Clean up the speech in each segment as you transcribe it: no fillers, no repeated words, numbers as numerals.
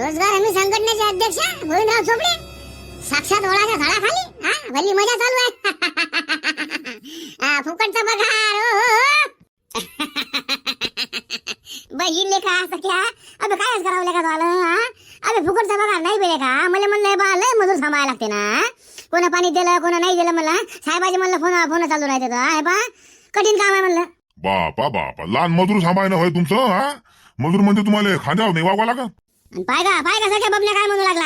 रोजगार हमी संघटनेचे अध्यक्ष गोविंदराव चोपडे साक्षात ओळाच्या झाडाखाली हा भली मजा चालू आहे. फुकटचा पगार बहीण लेखा सख्या अबे कायच करावं लेखा झालं. अबे फुकटचा पगार नाही बेले का मला म्हणलं बा लय मजूर सांभाळायला लागते ना. कोणा पाणी दिलं कोणा नाही दिलं मला साहेबाजी म्हणलं फोन चालू राहते आहे बा कठीण काम आहे म्हणलं. बापा बापा लहान मजूर सांभाळणं होय तुमचं. हा मजूर म्हणजे तुम्हाला खांद्यावर नाही वागवा लागा. पाय का सगळ्या बबल्या काय म्हणू लागला.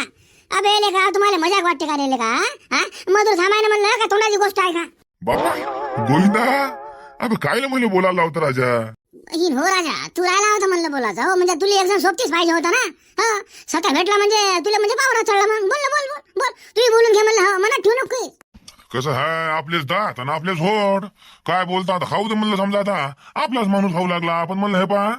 अबे लेखा तुम्हाला मजाक वाटते का रे लेखा. मजूर सांभाळणं म्हणलं का तोंडाची गोष्ट आहे का. बापा गोविंदा अबे कायला मला बोलायला लावतं राजा. हो राजा तू राहिला होता म्हणलं बोलायचं. हो म्हणजे तुला एकदम सोबतीच पाहिजे होता ना. हो स्वतः भेटला म्हणजे तुला म्हणजे पावरा चढला. मग बोल बोल बोल बोल तुम्ही बोलून घे म्हणलं. हो मनात ठेवू नको. कसं हाय आपलेच दात आणि आपलेच होट काय बोलतात खाऊ दे म्हणलं. समजा आता आपलाच माणूस खाऊ लागला. पण म्हणलं हे पहा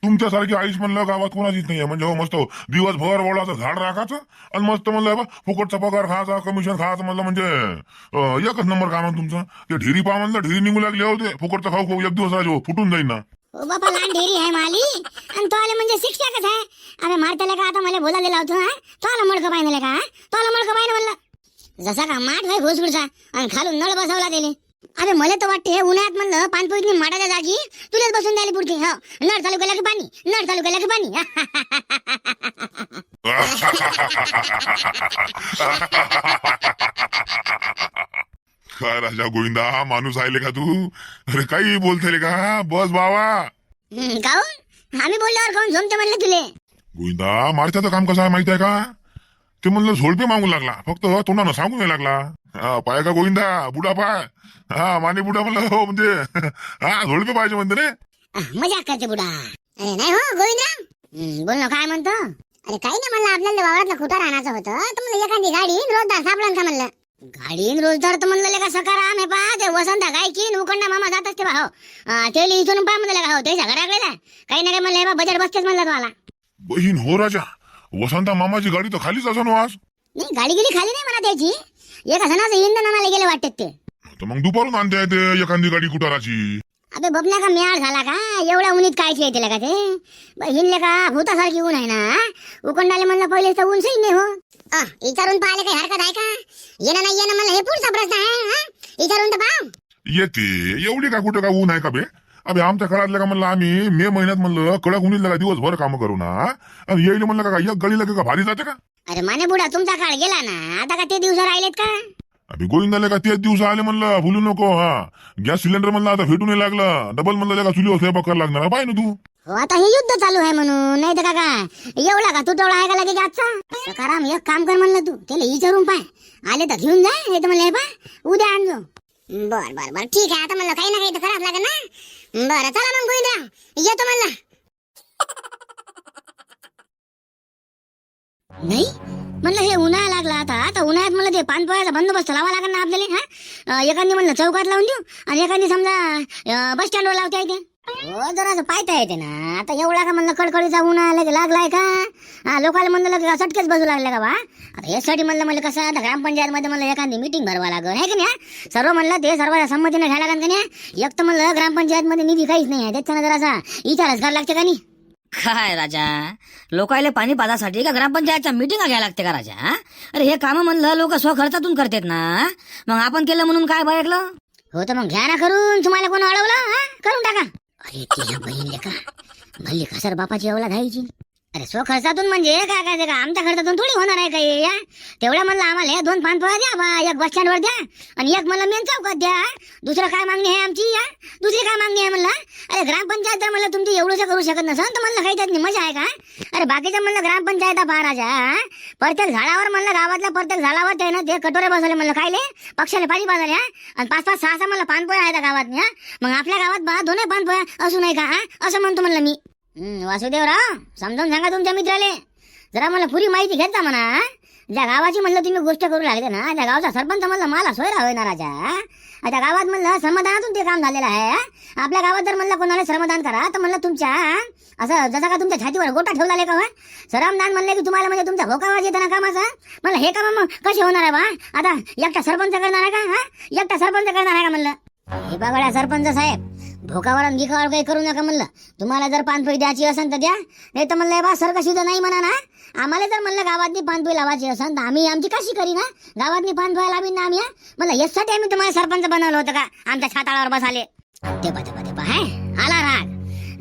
तुमच्यासारखी आईश म्हणलं गावात कोणाचीच नाहीये. म्हणजे हो मस्त दिवसभर वळाचं झाड राखायचं आणि मस्त म्हणलं फुकटचा पगार खायचा कमिशन खायचं म्हणलं म्हणजे एकच नंबर काम आहे तुमचं. ते ढिरी पा म्हणलं ढिरी निघू लागले होते फुकटचा खाऊ खाऊ एक दिवस राजो फुटून जाईन ना. ओ बापा लहान ढेरी आहे माली आणि तो आले म्हणजे शिक्षा कसं आहे. अरे मारताले का आता मला बोलायला लावतो. तो आला मडकं पाहिजे का तो आला मडकं पाहिजे म्हणलं जसा का माठ आहे घोसगुडचा आणि खालून नळ बसवला दिले. अरे मला तर वाटते हे उन्हाळ्यात म्हणलं पानपोईतनी माठाच्या जागी तुलाच बसून द्यायला पुरते. हो नळ चालू केला की पाणी नळ चालू केला की पाणी. काय राजा गोविंदा माणूस आहे का तू. अरे काही बोलते का बस बाबा. काऊन आम्ही बोलल्यावर काऊन झोमते म्हणलं तुले. गोविंदा मारत्याचं काम कसं आहे माहिती आहे का. ते म्हणलं झोडपे मागू लागला फक्त तोंडानं सांगू नाही लागला. पाय का गोविंदा बुडा पाय. हा माने बुडा म्हणलं हो म्हणजे हा झोडपे पाहिजे म्हणते रे. मजाक करते बुडा. अरे नाही हो गोविंदराव बोल ना काय म्हणतो. अरे काही नाही म्हणलं आपल्याला वावरातला खुटा राहण्याचं होतं तर म्हणलं एखादी गाडी रोजदार सापडलं का म्हणलं. गाडी रोजदार तर म्हणलं का सकाराम आहे पा ते वसंता गायकी उकडा मामा जात असते बा. हो ते इथून पा म्हणलं का हो त्याच्या घराकडे जाय काही नाही काय म्हणलं बजेट बसतेच म्हणलं तुम्हाला. बहीण हो राजा वसंता मामाची गाडी तर खालीच असं ना आज. नाही गाडी गेली खाली नाही म्हणा त्याची एका सणाचं इंधन आणायला गेले वाटत ते. तर मग दुपारून आणते येते एखादी गाडी कुटाराची. अबे बबना का मेळ झाला का एवढ्या उन्हीत काय येते का ते हिंडले का भूतासारखी ऊन आहे ना. उकडणाले म्हणलं पहिले तर ऊन सही नाही हो. विचारून पाहिले काही हरकत आहे का. येणं नाही येणं म्हणलं हे पुढचा प्रश्न आहे. विचारून तर पहा येते एवढी का कुठं का ऊन आहे का बे. अबे आमच्या घरातलं का म्हणलं आम्ही मे महिन्यात म्हणलं कडक उन्हीत का दिवसभर काम करू ना आणि येईल म्हणलं का एक गळीला का भारी जाते का. अरे माने बुडा तुमचा काळ गेला ना आता का ते दिवस राहिलेत का. अभि गोविंदाला का तेच दिवस आले म्हणलं भुलू नको. हा गॅस सिलेंडर म्हणलं आता भेटून लागलं डबल म्हणलं का चुलीवर स्वयंपाक करायला लागणार पाय ना तू. हो आता हे युद्ध चालू आहे म्हणून नाही तर का एवढा का तुटवडा आहे का लगेच आजचा. सकाराम एक काम कर म्हणलं तू त्याला विचारून पाय आले तर घेऊन जा नाही तर म्हणलं हे पा उद्या आणजो. बर बर बर ठीक आहे आता म्हणलं काही ना काही तर करावं लागेल ना. बरं चला मग गोविंदा येतो म्हणलं. नाही म्हणलं हे उन्हाळा लागला आता उन्हाळ्यात म्हणलं ते पानपोळ्याचा बंदोबस्त लावा लागेल ना आपल्याला. हा एखादी म्हणलं चौकात लावून देऊ आणि एखादी समजा बस स्टँडवर लावता येते. हो जरा पाहता येते ना आता एवढा का म्हणलं कडकडीचा उन्हाळा लागलाय का. लोकांना म्हणलं सटकेच बसू लागले का बा. आता यासाठी म्हणलं कसं आता ग्रामपंचायत मध्ये म्हणलं एखादी मिटिंग भरवा लागल आहे की नाही. सर्व म्हणलं ते सर्व संमतीने घ्यायला लागेल का नाही. एक तर म्हणलं ग्रामपंचायत मध्ये निधी काहीच नाही आहे त्याच्यानं जरासा विचारच करायला लागते का नाही. काय राजा लोकायले पाणी पाजासाठी का ग्रामपंचायतच्या मिटिंगा घ्यायला लागते का राजा. अरे हे काम म्हणलं लोक स्वखर्चातून करतात ना. मग आपण केलं म्हणून काय ऐकलं. हो तर मग घ्या ना करून तुम्हाला कोण अडवलं करून टाका. अरे ती बहीण का भल्ली खसर बापाची एवढा घ्यायची. अरे स्वखर्चातून म्हणजे काय काय का आमच्या खर्चातून थोडी होणार आहे काही. तेवढं म्हणलं आम्हाला 2 पानपोळ्या द्या बा एक बस स्टँडवर द्या आणि एक म्हणलं मेन चौकात द्या. दुसरं काय मागणी आहे आमची दुसरी काय मागणी आहे म्हणलं. अरे ग्रामपंचायत जर म्हणलं तुमची एवढंच करू शकत नसेल तर म्हणलं काही त्यात मजा आहे का. अरे बाकीचं म्हणलं ग्रामपंचायत पहा राजा प्रत्येक झाडावर म्हणलं गावातल्या प्रत्येक झाडावर ते ना ते कटोरे बसवले म्हणलं खायले पक्षाले पाणी पाजाले आणि 5-5, 6-6 म्हणलं पानपोळ्या आहेत गावात. मग आपल्या गावात बा 2 पानपोळ्या असू नाही का असं म्हणतो म्हणलं मी. वासुदेवराव समजावून सांगा तुमच्या मित्राले जरा मला पुरी माहिती घेता म्हणा. ज्या गावाची म्हणलं तुम्ही गोष्ट करू लागले ना त्या गावचा सरपंच म्हणलं मला सोयरा होय ना राजा. त्या गावात म्हणलं श्रमदानातून ते काम झालेलं आहे. आपल्या गावात जर म्हणलं कोणाला श्रमदान करा तर म्हणलं तुमच्या असं जसं का तुमच्या छातीवर गोटा ठेवला का श्रमदान म्हणलं की तुम्हाला म्हणजे तुमचा भोकावाज येतं ना कामाचा. म्हणलं हे काम मग कसे होणार आहे बा. आता एकटा सरपंच करणार आहे का एकटा सरपंच करणार आहे का म्हणलं. हे बघा सरपंच साहेब भोकावर गिकावर काही करू नका म्हणलं. तुम्हाला जर पानपोई द्यायची असेल तर द्या, नाही तर म्हणलं बा सर कशी तर नाही म्हणा ना. आम्हाला जर म्हणलं गावातली पानपोई लावायची असेल तर आम्ही आमची कशी करी ना, गावातली पानपोई लावीन ना आम्ही. म्हणलं यासाठी आम्ही तुम्हाला सरपंच बनवलं होतं का आमच्या छाताळावर बसाले. ते पा हाय आला राग.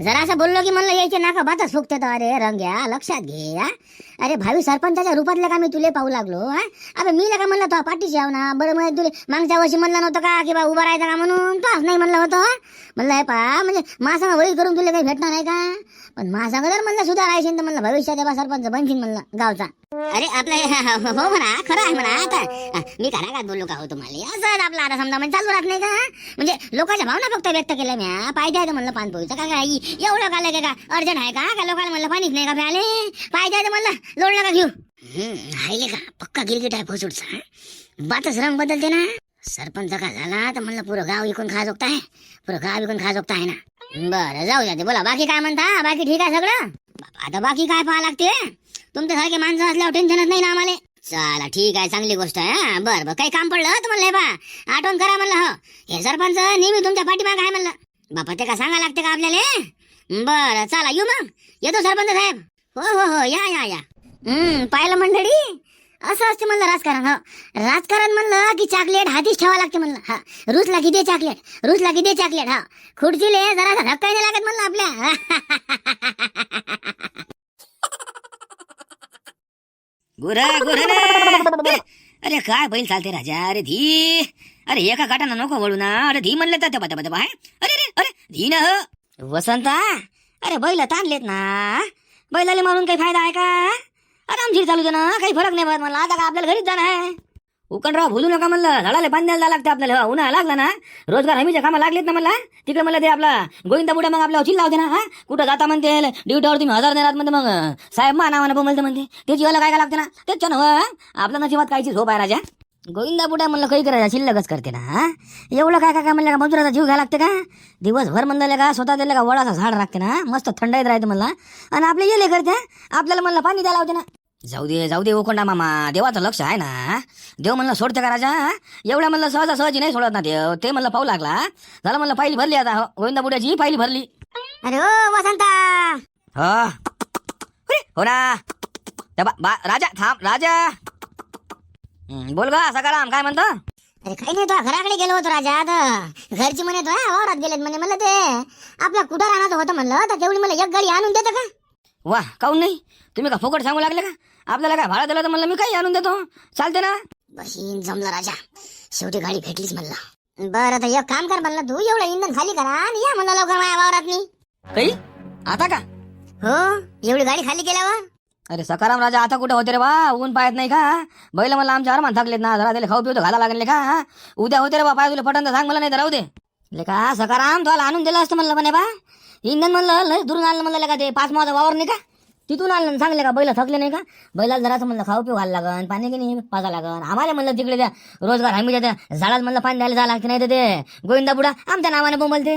जरा असं बोललो की म्हणलं यायचे नाका बातच फुकते. तर अरे रंग्या लक्षात घे हा. अरे भावी सरपंचाच्या रूपातले का मी तुले पाहू लागलो हा. अबे मी का म्हणलं तो पाठीशी याव ना. बरं मग तुले मागच्या वर्षी म्हणलं नव्हतं का की बा उभा राहायचं का म्हणून, तो नाही म्हणलं होतं. म्हणलं हे पा म्हणजे माझ्या वळी करून तुला काही भेटणार आहे का. पण माझ्या जर म्हणलं सुधारायचे तर म्हणलं भविष्यात बा सरपंच बनशील म्हणलं गावचा. अरे आपलं हो म्हणा खरं आहे म्हणा. आता मी का रागात बोललो का हो तुम्हाला. असं आपला आता समजा म्हणजे चालू राहत नाही का. म्हणजे लोकांच्या भावना फक्त व्यक्त केल्या म्या. पाहिजे आहे म्हणलं पानपोईचं का काय एवढं का लगे का अर्जंट आहे का लोकांना म्हणलं पाणीच नाही का प्याले. पाहिजे म्हणलं लोड नका घेऊ. हायले का पक्का गिरगिट आहे फोसूटचा. बातच रंग बदलते ना. सरपंच का झाला तर म्हणलं पुरं गाव इकून खा जोगता आहे. पुरं गाव इकून खा जोगता आहे ना. बरं जाऊ द्या. बोला बाकी काय म्हणता. बाकी ठीक आहे सगळं. आता बाकी काय पाहा लागते. तुमच्यासारखे माणसं असल्यावर टेन्शनच नाही ना आम्हाला. चला ठीक आहे चांगली गोष्ट आहे. बरं काही काम पडलं तर म्हणलं हे बा आठवण करा म्हणलं. हो हे सरपंच नेहमी तुमच्या पाठीमाग आहे म्हणलं. बापा ते का सांगा लागते का आपल्याला. बरं चला येऊ मग. येतो सरपंच साहेब. हो या. पाहिलं मंडळी असं असते म्हणलं राजकारण. हो राजकारण म्हणलं की चॉकलेट हातीच ठेवा लागते म्हणलं. हा रुचला की दे चॉकलेट, रुचला की दे चॉकलेट. हा खुर्चीले जरा धक्का नाही लागत म्हणलं आपल्या. गुरा अरे काय बैल चालते राजा. अरे धी अरे एका गाठाना नको वळू ना. अरे धी म्हणलं तर अरे अरे धी ना वसंता. अरे बैल ताणलेत ना. बैलाले मारून काही फायदा आहे का. आरामशीर चालू दे ना. काही फरक नाही पडत म्हणलं. आता का आपल्याला घरीच जाणं आहे. उकणराव भुलू नका म्हणलं. झाडाला पाणी द्यायला लागतं आपल्याला. उन्हाळा लागला ना रोजगार हमीच्या कामा लागलेत ना म्हणला. तिकडे म्हणलं ते आपला गोविंदा बुड्या मग आपल्याला चिल्ला होते ना. हा कुठं जाता म्हणते ड्युटीवर तुम्ही 1000 देणार म्हणते. मग साहेब मा नावानं बोलते म्हणते. त्याची वाला काय लागते ना. त्याच्या ना आपल्या नशिबात कायची झोप आहे राजा. गोविंदा बुड्या म्हणलं काही करायचं शिल्लकच करते ना. हा एवढं काय काय म्हणलं का मजुराचा जीव घ्या लागते का. दिवसभर म्हणलं का स्वतः दिलं का वडाचा झाड राखते ना. मस्त थंडाईत राहते म्हणला. आणि आपले गेले करते आपल्याला म्हणलं पाणी द्यायला होते ना. जाऊ दे ओकोंडा मामा. देवाचं लक्ष आहे ना. देव म्हणलं सोडते का राजा. एवढ्या म्हणलं सहजी नाही सोडत ना देव. ते म्हणलं पाहू लागला. झालं म्हणलं पाहिली भरली. आता गोविंदा बुड्याची पाहिली भरली. अरे ओ वसंता. हो ना राजा थांब राजा. बोल गा सकाराम काय म्हणतो. अरे काही नाही तो घराकडे गेलो होतो राजा. आता घरची म्हणे तो वावरात गेलेत म्हणे. म्हणलं ते आपल्या कुठं राहणार होतं म्हणलं तर तेवढी मला एक गाडी आणून देतं का. वा काऊन नाही. तुम्ही का फुकट सांगू लागले का. आपल्याला काय भाडा दिलं तर म्हणलं मी काही आणून देतो. चालते ना. बशीन जमलं राजा. शेवटी गाडी भेटलीच म्हणलं. बरं तर एक काम कर म्हणलं तू एवढं इंधन खाली करा आणि या म्हणलं लवकर माझ्या वावरात मी. काही आता का. हो एवढी गाडी खाली केल्यावर. अरे सकाराम राजा आता कुठं होते रे बा. ऊन पाहत नाही का. बैल मला आमच्या आरामात थकलेत ना. जरा त्याला खाऊ पिऊ घाला लागले का. उद्या होते रे बा पाय तुला पटन तर सांग मला नाही तर राहू दे का. सकाराम तुला आणून दिलं असतं म्हणलं म्हणे बा. इंधन म्हणलं लय दुरून आणलं म्हणलं का. ते 5 माझा वावर नाही का तिथून आणलं सांगले का. बैल थकले नाही का. बैलाला जरासं म्हणलं खाऊ पिऊ घाला लागन. पाणी की पाजा लागन. आम्हाला म्हणलं तिकडे त्या रोजगार हमीच्या त्या झाडात म्हणलं पाणी द्यायला जायला लागते. नाही तर ते गोविंदा बुडा आमच्या नावाने बोंबलते.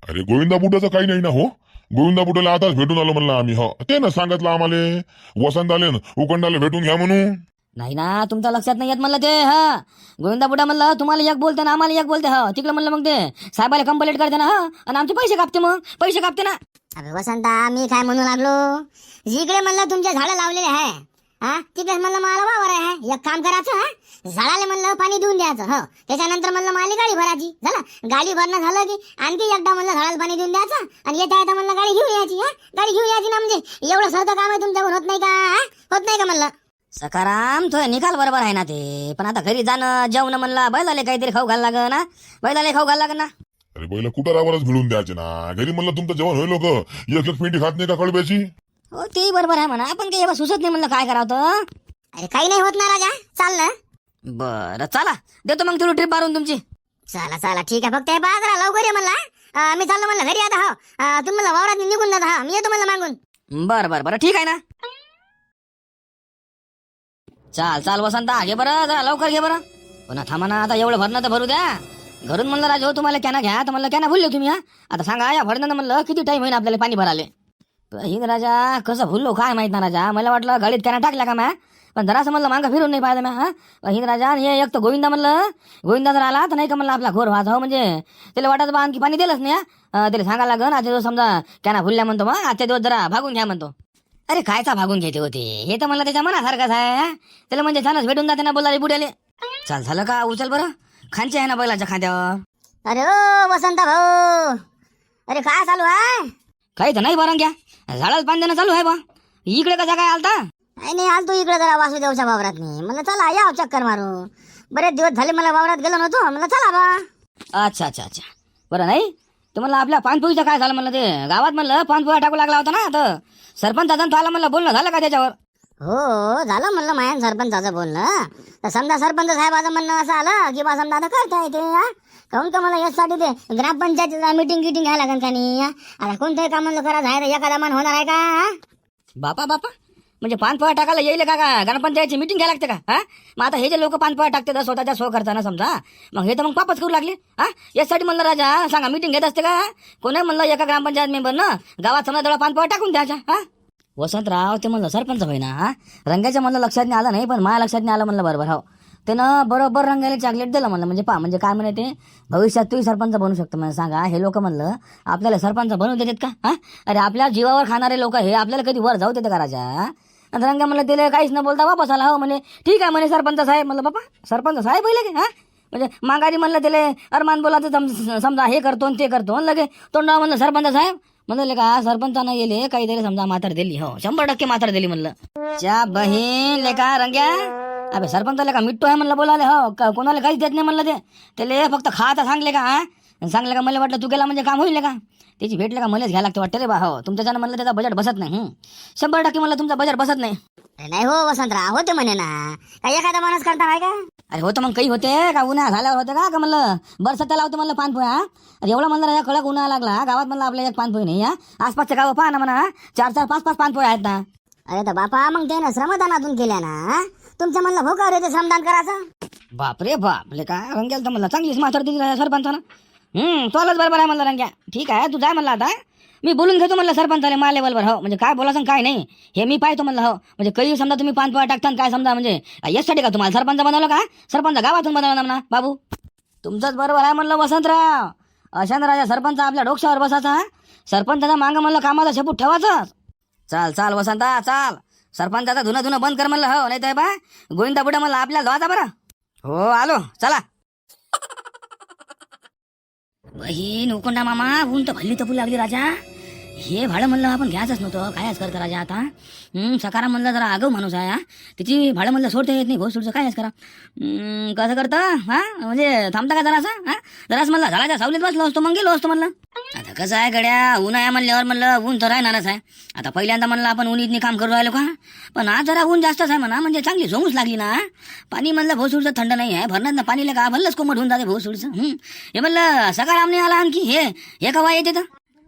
अरे गोविंदा बुड्याचं काही नाही ना. हो गोविंदा बुड्याला आताच भेटून आलो म्हणलं आम्ही. हो ते ना सांगितलं आम्हाला वसंत आले उकंडाला भेटून घ्या म्हणून. नाही ना तुमच्या लक्षात नाही येत म्हणलं ते. हा गोविंदा बुडा म्हणलं तुम्हाला एक बोलते ना आम्हाला एक बोलते. हा तिकडे म्हणलं मग ते साहेबाला कंप्लेंट करते ना. आणि आमचे पैसे कापते. मग पैसे कापते ना. अरे वसंता मी काय म्हणू लागलो. जिकडे म्हणलं तुमच्या झाडं लावलेले आहे हा तिकडे म्हणलं मला वावर आहे. एक काम करायचं झाडाला म्हणलं पाणी देऊन द्यायचं. हो त्याच्यानंतर म्हणलं मला गाडी भरायची. झालं गाडी भरणं झालं की आणखी एकदा म्हणलं झाडाला पाणी देऊन द्यायचं. आणि येता म्हणलं गाडी घेऊन यायची. गाडी घेऊन यायची ना. म्हणजे एवढं सारखं काम आहे तुमच्याकडून होत नाही का. होत नाही का म्हणलं. सकाराम तो निकाल बरोबर आहे ना ते. पण आता घरी जाणं जेवण म्हणलं बैलाले काहीतरी खाऊ घाल लागन ना. बैलाले खाऊ घाल लागन ना. अरे बैल कुटारावरच भिडून द्यायचे ना. घरी म्हणलं तुमचं जेवण होईल लोक एक पेंटी खात नाही का कळब्याची. हो ते बरोबर आहे म्हणा. आपण काही सुचत नाही म्हणलं काय करावं. अरे काही नाही होत ना राजा. चाल ना. बरं चला देतो मग तुला ट्रिप मारून तुमची. चला ठीक आहे. फक्त हे पहा जरा लवकर ये म्हणला. मी चाललो म्हणलं घरी आता. हो तुम्ही म्हणलं वावरात निघून जाता. हा मी येतो म्हणलं मागून. बरं ठीक आहे ना. चाल वसंता घे बरं जरा लवकर घे बरं. पुन्हा थांबा ना. आता एवढं भरणं तर भरू द्या. घरून म्हणलं राजा हो तुम्हाला कॅना घ्या तर म्हणलं कॅना भुलले तुम्ही. हा आता सांगा या भरणं म्हणलं किती टाइम होईल आपल्याला पाणी भराले. हिंग राजा कसं भुललो काय माहित ना राजा. मला वाटलं गाडीत कॅना टाकला का मा. पण जरासं म्हणलं मागं फिरून नाही पाहिलं मी हिंद राजा हे एक तर गोविंदा म्हणलं गोविंदा जर आला तर नाही का म्हणलं आपला घोर व्हायचा हो म्हणजे त्याला वाटत बा आणखी पाणी दिलंच नाही त्याला सांगायला लागन आजच्या दिवस समजा कॅना फुलल्या म्हणतो मग आजच्या दिवस जरा भागून घ्या म्हणतो. अरे कायचा भागून घ्यायचे होते हे तर मला त्याच्या मनासारखंच आहे त्याला म्हणजे छानच भेटून जाते ना बोलाले बुड्याले. चाल झालं का उचल बरं खांचे आहे ना बैलाच्या खांद्यावर. अरे ओ वसंत भाऊ, अरे काय चालू आहे? काही तर नाही बरं घ्या झाडाला पाणी देणं चालू आहे बा. इकडे कसा काय आलता? नाही आलतो इकडे जरा वासुदेवच्या वावरात नाही म्हणलं चला या चक्कर मारू. बरेच दिवस झाले मला वावरात गेलो नव्हतो म्हणलं चला बा. अच्छा अच्छा अच्छा बरं नाही ते म्हणलं आपल्या पानपोईचं काय झालं म्हणलं ते गावात म्हणलं पानपोळा टाकू लागला होता ना तर सरपंचाचा आला म्हणलं बोलणं झालं का त्याच्यावर? हो झालं म्हणलं मायन सरपंचाचं बोलणं. तर समजा सरपंच साहेबाचं म्हणणं असं आलं की बा समजा आता करता येते काहून का मला यासाठी ते ग्रामपंचायतीला मीटिंग गिटिंग घ्यायला लागेल का नाही आता कोणतंही काम म्हणलं करायचं आहे तर एखादा मन होणार आहे का? बापा बापा म्हणजे पानपोळा टाकायला येईल का ग्रामपंचायतची मीटिंग घ्यायला लागते का? मग आता हे जे लोक पानपोळा टाकते स्वतःच्या सो करताना समजा मग हे तर मग पापच करू लागले. यासाठी म्हणलं राजा सांगा मीटिंग घेत असते का कोणी म्हणलं एका ग्रामपंचायत मेंबर ना गावात समजा तेवढा पानपोळा टाकून द्यायचा. वसंतराव ते म्हणलं सरपंच भाई ना रंगाच्या म्हणलं लक्षात नाही आलं नाही पण माझ्या लक्षात नाही आलं म्हणलं बरोबर हो त्यानं बरोबर रंगाला चॉकलेट दिलं म्हणलं म्हणजे म्हणजे काय म्हणे ते भविष्यात तूही सरपंच बनू शकतो म्हणजे सांगा हे लोक म्हणलं आपल्याला सरपंच बनवू देतात का? अरे आपल्या जीवावर खाणारे लोक हे आपल्याला कधी वर जाऊ देते का राजा? आणि रंगा म्हणलं त्याला काहीच न बोलता वापस आला हो म्हणे ठीक आहे म्हणे सरपंच साहेब म्हणलं बापा सरपंच साहेब पहिले की म्हणजे माघारी म्हणलं त्याला अरमान बोलाचं समजा हे करतो आणि ते करतो लगे तोंडा म्हणलं सरपंच साहेब म्हणलं का सरपंचानं येले काहीतरी समजा मातर दिली हो 100% मातर दिली म्हणलं. च्या बहीण लेका रंग्या अबे सरपंचाला का मिठ्ठू आहे म्हणलं बोलाले हो कोणाला काहीच देत नाही म्हणलं ते त्याला फक्त खाता सांगले का सांगले का मला वाटलं तू गेला म्हणजे काम होईल का त्याची भेटले का मलाच घ्यायला लागते वाटतं रे बा हो तुमच्याच्यानं म्हणलं त्याचा बजेट बसत नाही 100% म्हणलं तुमचा बजेट बसत नाही. नाही हो वसंतराव होते म्हणे ना काय एखादा माणूस करता आहे का? अरे होतं मग काही होते का उन्हाळा झाल्यावर होते का म्हणलं बरसात लावतो म्हणलं पानपोळ्या एवढं म्हणलं राजा कडक उन्हाळा लागला गावात म्हणलं आपल्या एक पानपोळी नाही आसपासच्या गाव पहा ना म्हणा 4-4 5-5 पानपोळ्या आहेत ना. अरे तर बापा मग ते ना श्रमदानातून केल्या ना तुमच्या म्हणलं भोकावर येते श्रमदान करायचं. बापरे बापले का रंग्याला तर म्हणलं चांगलीच माथार दिली सरपंचानं चालच बरोबर आहे म्हणलं रंग्या ठीक आहे तू जाय म्हणलं आता मी बोलून घेतो म्हणलं सरपंचाले मा लेवलवर हो म्हणजे काय बोलायचं काय नाही हे मी पाहतो म्हणलं हो म्हणजे काही समजा तुम्ही पानपोळा टाकता काय समजा म्हणजे यासाठी का तुम्हाला सरपंच बनवलं का सरपंच गावातून बनवलं ना म्हणा बाबू तुमचंच बरोबर आहे म्हणलं वसंतराव अशानं राजा सरपंच आपल्या डोक्यावर बसायचा सरपंचाचा मागं म्हणलं कामाला शेपूट ठेवायचं. चाल चाल वसंता चाल सरपंचाचा धुणं बंद कर म्हणलं हो नाही तर बा गोविंदा बुडा म्हणलं आपल्याला धुवाचा बरं. हो आलो चला. बहीण उकोंडा मामा ऊन तर भल्ली तपू लागली राजा हे भाडं म्हणलं आपण घ्यायचंच नव्हतं कायच करता राजा आता सकाराम म्हणलं जरा आगाऊ माणूस आहे त्याची भाडं म्हणलं सोडता येत नाही घोसोडचं कायच करा कसं करतं म्हणजे थांबता का जरासं जरास म्हणलं झाडाच्या सावलीत बसलो असतो मग गेलो असतो म्हणलं. आता कसं आहे गड्या ऊन आहे म्हणल्यावर म्हणलं ऊन तर राहणारच आहे. आता पहिल्यांदा म्हणलं आपण ऊन इथनी काम करू राहिलो का पण आज जरा ऊन जास्तच आहे म्हणा म्हणजे चांगली झोंगूच लागली ना पाणी म्हणलं भोसूडचं थंड नाही आहे भरणार ना पाणी का भरलंच कोमट होऊन जाते भोसूडचं हे म्हणलं सकाराम नाही आला आणखी हे कवा येते तर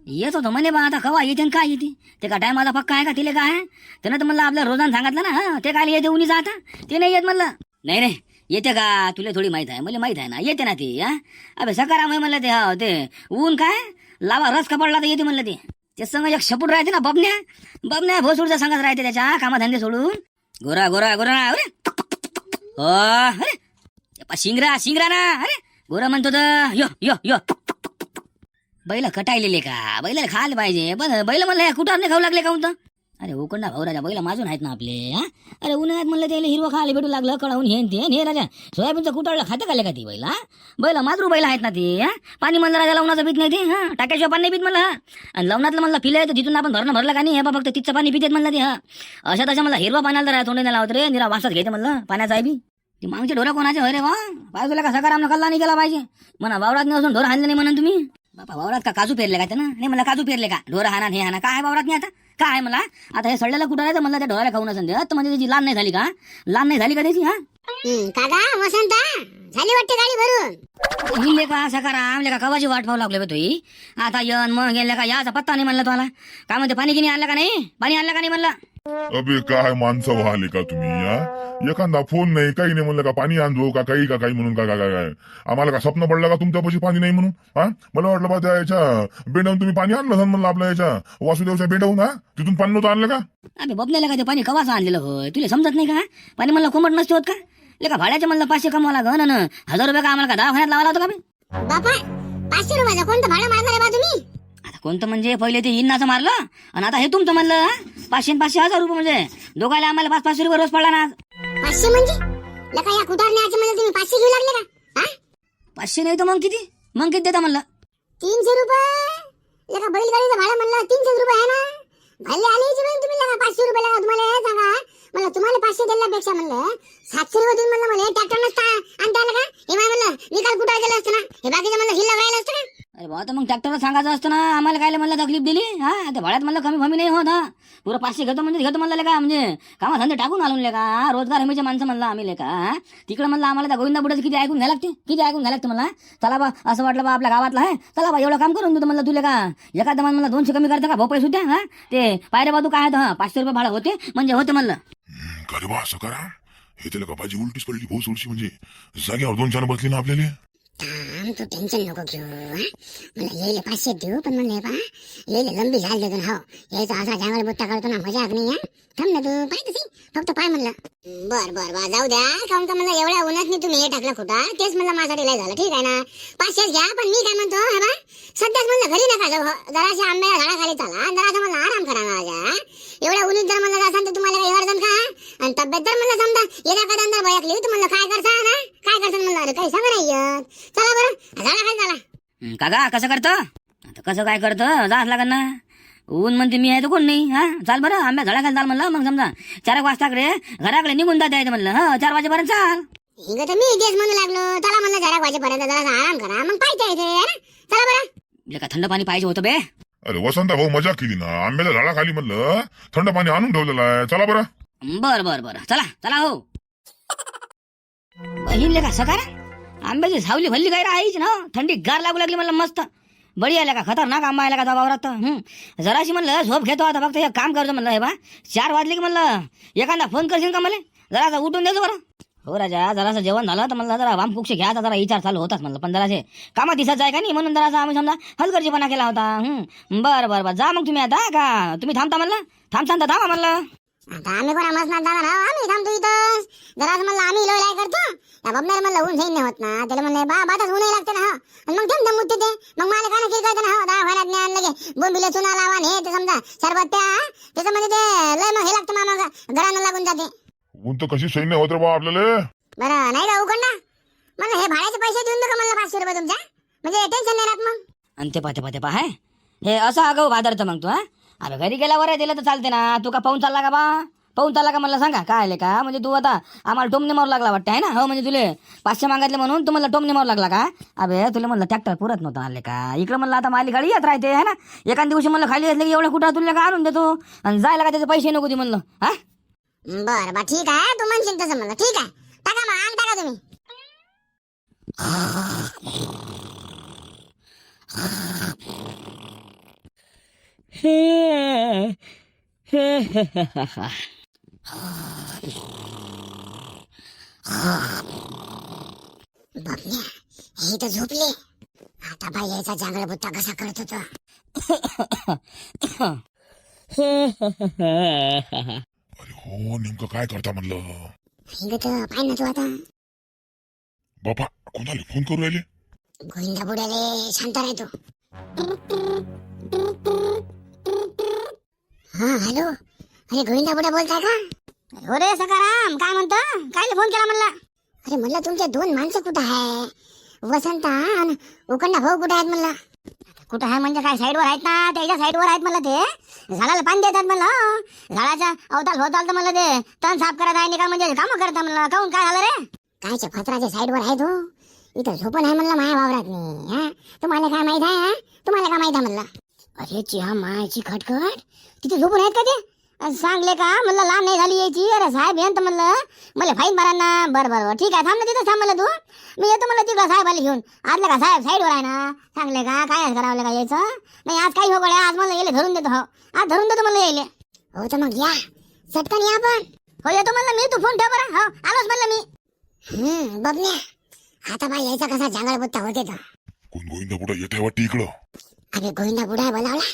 येत होतं म्हणे बा आता कवा येते काय येते ते का टायमाचा पक्का आहे का तिले काय त्यानं तर म्हणलं आपल्या रोजानं सांगितलं ना ते काय येते उन्हीचा आता ते नाही येत म्हणलं. नाही रे येते का तुला थोडी माहित आहे मला माहित आहे ना येते ना ते अबे सकाराम आहे म्हणलं ते ऊन काय लावा रस कपडला तर येते म्हणलं ते संग एक शपूट राहते ना बबन्या भोसूडचा संगच राहते त्याच्या कामाधंदे सोडून गोरा गोरा गोरा अरे अरे शिंगरा ना अरे गोरा म्हणतो तर यो यो यो बैल कटायलेले का बैला खायला पाहिजे पण बैल म्हणलं कुठार नाही खाऊ लागले का तर अरे उकोंडा भाऊ राजा बैला माजून आहेत ना आपले अरे उन्हाळ्यात म्हणलं त्याला हिरवं खायला भेटू लागलं कळवून हे राजा सोयाबीनचं कुटाळलं खातं का का ती बैला माजरू बैला आहेत ना ती पाणी म्हणलं राजा लवणाचं पीत नाही ते टाक्याशिवाय पाणी नाही पीत म्हणलं आणि लवणातलं म्हणलं पिलं तर तिथून आपण भरलं का नाही हे फक्त तिथचं पाणी पितेत म्हणलं ते अशा तशा मला हिरवा पाण्याला तर तोंडी लावत रे निरा वासात घेते म्हणलं पाण्याचा आहे बी ती मागचे ढोरा कोणाचे होय रे वा बाजूला का सकाराम कल्ला नाही केला पाहिजे म्हणा वावरात नाही असून ढोर हाणले नाही म्हणून तुम्ही बापा वावरात का काजू पेरले का त्यानं नाही मला काजू पेरले का ढोर हाना हे हाना काय वावरात नाही आता काय मला आता हे सडलेला कुठं राहायचं म्हणलं त्या ढोराला खाऊन असं तर म्हणजे त्याची लहान नाही झाली का त्याची काका वसंत झाली वाटते गाडी भरून हिंडले का सकाराम का कवाची वाट पाहू लागले तोही आता येन मग गेले का याचा पत्ता नाही म्हणलं तुम्हाला काय म्हणते पाणी आणलं का नाही म्हणलं अबे काय माणसं व्हाले का तुम्ही हा? एखादा फोन नाही काही नाही म्हणलं का पाणी आणजो का काही म्हणून का काय काय आम्हाला का स्वप्न पडलं का तुमच्यापाशी पाणी नाही म्हणून हा? मला वाटलं बा त्या याच्या बेंडावून तुम्ही पाणी आणलं असेल म्हणलं आपल्या याच्या वासुदेवच्या बेंडावून हा तिथून पाणी नव्हतं आणलं का? अबे बबल्याला का ते पाणी कवाचं आणलेलं होय तुला समजत नाही का पाणी म्हणलं कोमट नसते होत का लेका भाड्याचे म्हणलं 500 कमवा लागन आणि 1000 रुपये का आम्हाला का दवाखान्यात लावायला होतं का मी बापा 500 रुपयाचं कोणतं भाडं मारणार आहे बा तुम्ही? आता कोणतं म्हणजे पहिले ते इन्नाचं मारलं आणि आता हे तुमचं म्हणलं 500 आणि 500 1000 रुपये म्हणजे दोघायला आम्हाला 500 रुपये रोज पडला ना आज. 500 म्हणजे लका या कुटारण्याचे म्हणजे तुम्ही 500 घेऊ लागले का हा? 500 नाही तर मग किती देता म्हणलं 300 रुपये लका बैलगाडीचं भाडं म्हणलं 300 रुपये आहे ना भले आले तुम्ही लका 500 रुपये लगा तुम्हाला हे सांगा म्हणलं तुम्हाला 500 दिल्यापेक्षा म्हणलं 700 रुपये देऊन म्हणलं मला ट्रॅक्टर नसता आणता आलं का हे माय म्हणलं निकाल कुठं गेलं असतं ना हे बाकीचं म्हणलं शिल्लक राहिलं असतं का? अरे भाऊ तर मग ट्रॅक्टरला सांगायचं असतं ना आम्हाला काय म्हणलं तकलीफ दिली हा ते भाड्यात म्हणलं कमी फमी नाही होत हा पुरं 500 घेतो म्हणलं का म्हणजे कामा धंदे टाकून आलो का रोजगार हमीचे माणसं म्हणलं आम्ही लेका तिकडे म्हणलं आम्हाला त्या गोविंदा बुड्याचं किती ऐकून घ्यायला लागते मला चला बा असं वाटलं बा आपल्या गावातला आहे चला बा एवढं काम करून देतो म्हणलं तुला का एखादा म्हणलं 200 कमी करता का भाऊ पैसे द्या हा ते पायरे बाजू काय हा 500 रुपये भाडं होते म्हणजे होते म्हणलं अरे वा असं करा हे त्याला का भाजी उलटीच पडली भाऊ सोडशी म्हणजे जागेवर 2 4 बसली ना आपल्याला थांब तू टेन्शन नको घेऊ हा? मला येईल 500 देऊ पण म्हणलं पा येईल लंबी झाल देतो ना हो यायचा असा जांगल बुट्टा करतो ना मजा नाही हा थांब ना तू पाय तशी फक्त पाय म्हणलं बर जाऊ द्या काऊन का म्हणलं एवढ्या उन्हात तुम्ही हे टाकलं खुटा तेच म्हणलं माझ्यासाठी लय झालं ठीक आहे ना 500 घ्या पण मी काय म्हणतो हा बा सध्याच म्हणलं घरी नका जाऊ जराशी आंब्याच्या झाडाखाली चला जरासा म्हणलं आराम करा माझ्या एवढ्या उन्हीत जर म्हणलं जासान तर तुम्हाला काही अडचण का आणि तब्येत जर म्हणलं समजा एका कडांना भयकली तर म्हणलं काय करता ना काय करता म्हणलं अरे काही सांगा नाही येत चला बरं झाडाखाली चला काका कसं करतं आता कसं काय करतं जास लागन ना ऊन म्हणते मी आहे तर कोण नाही हा चाल बरं आंब्या झाडाखाली चाल म्हणलं मग समजा 4 वाजताकडे घराकडे निघून जायचं म्हणलं हा 4 वाजेपर्यंत चाल हिंग तर मी तेच म्हणू लागलो चला म्हणलं 4 वाजेपर्यंत जरा आराम करा मग पाहिजे इथे चला बरं का थंड पाणी पाहिजे होतं बे अरे वसंता भाऊ मजा केली ना आंब्याच्या झाडाखाली म्हणलं थंड पाणी आणून ठेवलेलं आहे चला बरं बर चला हो बहीण लेका सकार आंब्याची सावली भल्ली काय राहायची ना थंडी गार लागू लागली म्हणलं मस्त बळी आल्या का खतरनाक आंबा आला का वावरात जराशी म्हणलं झोप घेतो आता फक्त एक काम करतो म्हणलं हे बा 4 वाजले की म्हणलं एखादा फोन करशील का मला जरासा उठून देतो बरं हो राजा जरासं जेवण झालं तर म्हणलं जरा वामकुक्षी घ्यायचा जरा विचार चालू होताच म्हणलं पण जरासे कामात दिसत आहे का नाही म्हणून जरासा आम्ही समजा हलगर्जीपणा केला होता बरं जा मग तुम्ही आता का तुम्ही थांबता म्हणलं थांबा म्हणलं आता आम्ही कोणा मसनात जाणार ना आम्ही थांबतो इथं जरासं म्हणलं आम्ही लोय करतो या बबनार म्हणलं ऊन सैन नाही होत ना त्याला म्हणलं बाताच ऊनही लागते ना आणि मग ठेम मुठते ते मग मला काय नक्की करते ना दवाखान्यात ज्ञान लगे बोंबिले चुना लावा हे ते समजा सरबत त्या त्याच्यामध्ये ते लय मग हे लागतं मामा घरानं लागून जाते ऊन तर कशी सैन्य होत रे बा आपल्याला बरं नाही का उकडना म्हणलं हे भाड्याचे पैसे देऊन दे का म्हणलं 500 रुपये तुमच्या म्हणजे टेन्शन नाही राहत मग आणि ते पाहे हे असं आगाऊ भादरतं मग तू हा अरे घरी गेल्यावर दिलं तर चालते ना तू का पाहून चालला का म्हणलं सांगा काय आले का म्हणजे तू आता आम्हाला टोमने मारू लागला वाटतं आहे ना हो म्हणजे तुले 500 मागितले म्हणून तू म्हणलं टोमने मारू लागला का अबे तुला म्हणलं ट्रॅक्टर पुरत नव्हतं आले का इकडं म्हणलं आता माली गाडी येत राहते है ना एखाद दिवशी म्हणलं खाली असले की एवढं कुठं तुला का आणून देतो आणि जायला का त्याचे पैसे नको दे म्हणलं हा बरं बा ठीक आहे तू म्हणशील तसं म्हणलं ठीक आहे टाका मग आण टाका तुम्ही बघण्या हे तर झोपले आता बाई यायचा जांगळ बुत्ता कसा करत होता अरे हो नेमकं काय करता म्हणलं हिंग तर पाय ना तू आता बापा कोणाला फोन करू राहिले गोविंदा बुड्याले शांत राहतो हा हॅलो अरे गोविंदा बुड्या बोलताय का हो रे सकाराम काय म्हणतो काय फोन केला म्हणला अरे म्हणलं तुमचे 2 माणसं कुठं आहे वसंत आणि उकंडा भाऊ कुठे आहेत म्हणलं कुठं आहे म्हणजे काय साईडवर आहेत ना त्याच्या साईडवर आहेत म्हणलं ते झाडाला पाणी देतात म्हणलं झाडाच्या अवताल होताल तर म्हणलं ते तण साफ करत आहे का म्हणजे कामं करता म्हणलं काहून काय झालं रे कायच्या फत्राच्या साईडवर आहे तो इथं झोपून आहे म्हणलं माझ्या वावरात नाही हा तुम्हाला काय माहित आहे तुम्हाला काय माहित आहे म्हणलं अरे चिहा मायची खटखट तिथे झोपून आहेत का ते सांगले का म्हणलं लांब नाही झाली यायची अरे साहेब येत म्हणलं मला फाईन भरा ना बरं ठीक आहे थांब ना तिथं थांब म्हणलं तू मी येतो म्हणलं तिकडं साहेबाला घेऊन आजलं का साहेब साईडवर आहे ना सांगले का काय करावं का यायचं नाही आज काही हो गड्या आज म्हणलं येले धरून देतो हो आज धरून देतो म्हणलं येईल हो तर मग या सटकन या पण. हो येतो म्हणलं मी, तू फोन ठेव बरं. हो आलोच म्हणलं मी. बबल्या आता बा यायचा कसा जांगळ बुत्ता होते तर. कोण गोविंदा पुढे येते वाटते इकडं. अरे गोविंदा बुडा बोलावला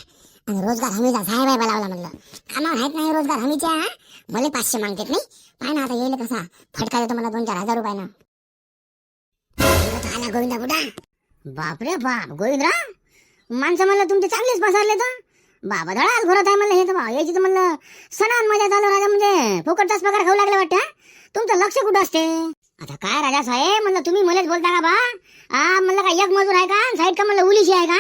आणि रोजगार हमीचा साहेब आहे बोलावला म्हणलं. कामावर आहेत नाही रोजगार हमीच्या. मला 500 मागतात नाही. पाय ना आता येईल कसा फटका देतो मला 2-4 हजार रुपयानं. आला गोविंदा बुडा. बापरे बाप गोविंदराव, माणसं म्हणलं तुमचे चांगलेच पसरले तर. बाबा धडाच घोरत आहे म्हणलं हे तर बा. याची तर म्हणलं सणान मजा चालू राजा म्हणजे फुकटचाच पगार खाऊ लागले वाटतं. तुमचं लक्ष कुठं असते. आता काय राजा साहेब म्हणलं तुम्ही मलाच बोलता का बा. म्हणलं का एक मजूर आहे का साईड का म्हणलं उलीशी आहे का.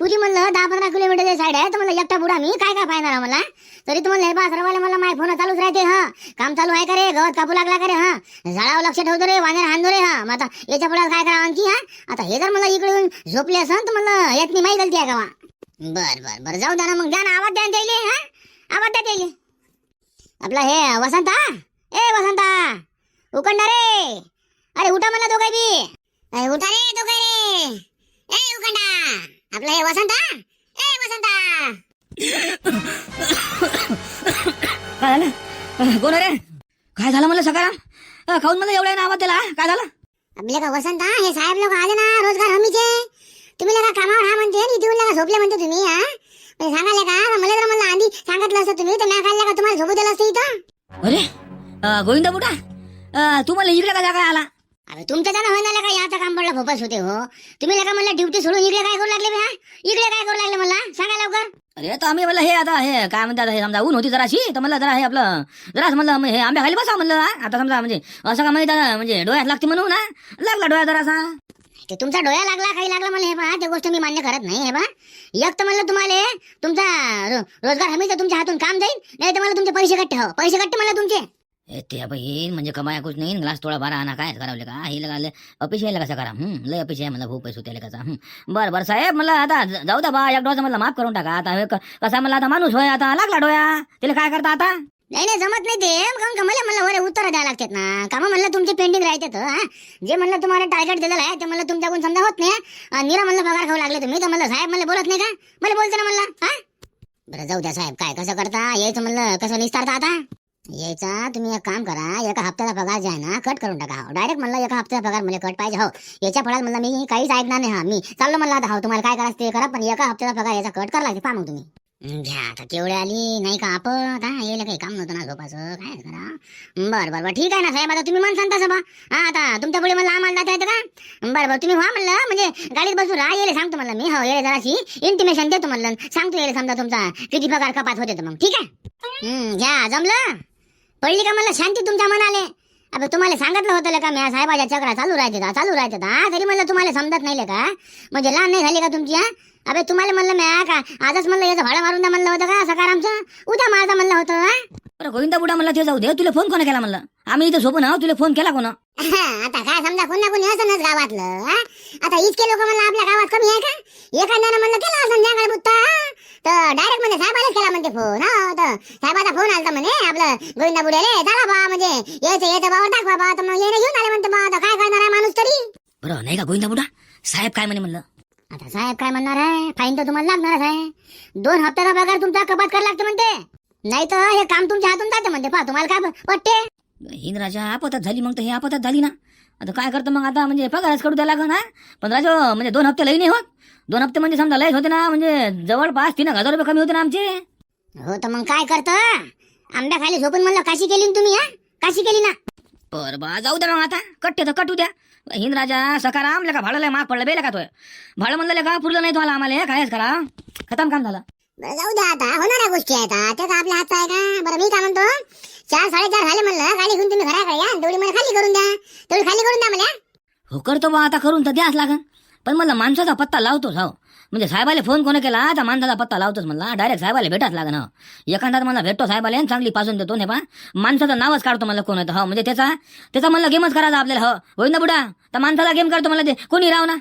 तुझी म्हणलं 10-15 किलोमीटर साईड आहे तर म्हणलं एकटा बुडा मी काय काय पाहणार मला. तरी तुम्हाला हे बा सर्वाला मला माय फोन चालूच राहते. हा काम चालू आहे का रे, गवत कापू लागला का रे. हा झाडावर लक्ष ठेवतो रे, वानेर हाणतो रे. हा मग आता याच्या पुढे काय करा आणखी. हा आता हे जर मला इकडे येऊन झोपले असं तर म्हणलं यात मी माही गलती आहे का. बर जाऊ द्या ना मग. द्या ना आवाज द्या त्याले. हा आवाज द्या त्याले. आपला हे वसंता, ए वसंता उकडणार रे. अरे उठा म्हणलं दोघे बी. अरे उठा रे दोघे रे. ए उकडा आपला हे वसंता, ए वसंता. काय झालं कोण रे. काय झालं म्हणलं सकाळ खाऊन मला एवढ्या आवाज दिला. काय झालं. आपले का वसंता हे साहेब लोक आले ना रोजगार हमीचे. तुम्ही लगा कामावर हा म्हणते आणि इथे लगा झोपले म्हणते तुम्ही. हा सांगायला का मला जर मला आधी सांगितलं असतं तुम्ही तर नाही खाल्लं का तुम्हाला झोपू दिलं असतं इथं. अरे गोविंदा बुटा तू मला इकडे का जागा आला. अरे तुमच्या जाणं होणार का याचं काम पडलं फोकस होते. हो तुम्ही लगा मला ड्युटी सोडून इकडे काय करू लागले. हा इकडे काय करू लागले मला सांगा लवकर. अरे तर आम्ही म्हणलं हे आता हे काय म्हणतात हे समजा ऊन होती जराशी तर म्हणलं जरा हे आपलं जराच म्हणलं हे आंब्या खाली बसा म्हणलं. आता समजा म्हणजे असं का माहिती म्हणजे डोळ्यात लागते म्हणून ना लागला डोळ्यात जरासा. ते तुमचा डोळा लागला काही लागला मला हे बा ते गोष्ट मी मान्य करत नाही. हे बा एक तर म्हणलं तुम्हाला तुमचा रोजगार हमीचं तुमच्या हातून काम जाईल नाही तर मला तुमचे पैसे कट्टे. हो पैसे कट्टे मला तुमचे. ते बहीण म्हणजे कमाया कुछ नाही ग्लास थोडा बारा आणा काय करावले का हे लगा अपेक्षा आहे कसं करा लय अपेक्षा आहे मला खूप पैसे होते कसा. बरं साहेब मला आता जाऊ द्या बा एक डोळा मला माफ करून टाका. आता कसा मला आता माणूस होय आता लागला डोळा त्याला काय करता आता. नाही जमत नाही ते कारण का मला वर उत्तर द्यावं लागतात ना. कामं म्हणलं तुमचे पेंडिंग राहतात. जे म्हणलं तुम्हाला टार्गेट दिलेलं आहे ते म्हणलं तुमच्याकडून समजा होत नाही. निरा म्हणलं पगार खाऊ लागले तुम्ही तर म्हणलं साहेब मला बोलत नाही का. मला बोलतो ना म्हणलं. हा बरं जाऊ द्या साहेब काय कसं करता यायचं म्हणलं कसं निस्तारता आता. यायचा तुम्ही एक काम करा एका हप्त्याचा पगार जे आहे ना कट करून टाका. डायरेक्ट म्हणलं एका हप्त्याचा पगार मला कट पाहिजे. हो याच्या फळात म्हणलं मी काहीच ऐकणार नाही. हा मी चाललो म्हणलं आता. हो तुम्हाला काय करायचं ते करा पण एका हप्त्याचा पगार याचा कट करा लागते पहा मग तुम्ही. घ्या आता केवढे आली नाही का आपत. हा यायला काही काम नव्हतं ना झोपाचं काय करा. बरं ठीक आहे ना साहेब आता तुम्ही मन सांगता सभा. हा आता तुमच्या पुढे मला आम्हाला जाता येतं का. बरं तुम्ही व्हा म्हणलं म्हणजे गाडीत बसून राहा. येले सांगतो म्हणलं मी. हो येले जराशी इंटिमेशन देतो म्हणलं सांगतो येले समजा तुमचा किती पगार कपात होते तर मग ठीक आहे. घ्या जमलं पडली का मला शांती तुमच्या मनाले. अबे तुम्हाला सांगितलं होतं का मी साहेबाच्या चक्रा चालू राहते हा तरी म्हणलं तुम्हाला समजत नाही का म्हणजे लहान नाही झाली का तुमची. हा अबे तुम्हाला म्हणलं मी का आजच म्हणलं याचं भाडं मारून द्या म्हणलं होतं का सकारामचं उद्या माझा म्हणलं होतं. अरे गोविंदा बुडा म्हणला ते जाऊ दे तुला फोन कोणा केला म्हणलं आम्ही इथे झोपून तुला फोन केला कोणा. आता काय समजा कोणा कोणी असं गावातलं. आता इतके लोक म्हणलं आपल्या गावात कमी आहे का. एखाद्यानं म्हणलं केला असं संध्याकाळ बुत्ता तर डायरेक्ट म्हणजे साहेबालाच केला म्हणते फोन. हा तर साहेबाचा फोन आलता म्हणे आपलं गोविंदा बुड्याले चला बा म्हणजे यायचं बाबा दाखवा बा तर मग येणे घेऊन आले म्हणते बा आता काय करणार आहे माणूस तरी. बरं नाही का गोविंदा बुडा साहेब काय म्हणे म्हणलं. आता साहेब काय म्हणणार आहे फाईन तर तुम्हाला लागणारच आहे. 2 हप्त्याचा पगार तुमचा कपात करायला लागते म्हणते नाही तर हे काम तुमच्या हातून जाते म्हणते. पहा तुम्हाला काय वाटते. हिंद राजा आपतच झाली मग तर हे आपतच झाली ना. आता काय करतं मग आता म्हणजे पगारच कडू द्यायला लागेल ना. पण राजा म्हणजे 2 हप्ते लई नाही होत. 2 हप्ते म्हणजे समजा लयच होते ना म्हणजे जवळपास 3,000 रुपये कमी होते ना आमचे. हो तर मग काय करतं आंब्या खाली झोपून म्हणलं काशी केली ना तुम्ही. हा काशी केली ना. बरं बा जाऊ द्या मग आता कट्टे तर कटू द्या. हिंद राजा सकाराम लेका भाडं माग पडलं बेले का तो भाडं म्हणलं का पुरलं नाही तुम्हाला आम्हाला कायच करा खतम काम झालं. जाऊ द्या आता होणाऱ्या गोष्टी आहेत त्याचा आपल्या हातचा आहे का. बरं मी काय म्हणतो 4-4:30 झाले म्हणलं गाडी घेऊन तुम्ही घराकडे या तेवढी मला खाली करून द्या. तेवढी खाली करून द्या मला. हो करतो बा आता करून तर द्याच लागन पण मला माणसाचा पत्ता लावतोच. हो म्हणजे साहेबाला फोन कोण केला आता माणसाचा पत्ता लावतोच म्हणला डायरेक्ट साहेबाला भेटाच लागन. हो एखादा मला भेटतो साहेबाला चांगली पासून देतो नाही बा माणसाचं नावच काढतो मला कोण येतं. हो म्हणजे त्याचा मला गेमच करायचा आपल्याला. हो गोविंदा बुडा तर माणसाला गेम करतो मला ते कोणी राव ना.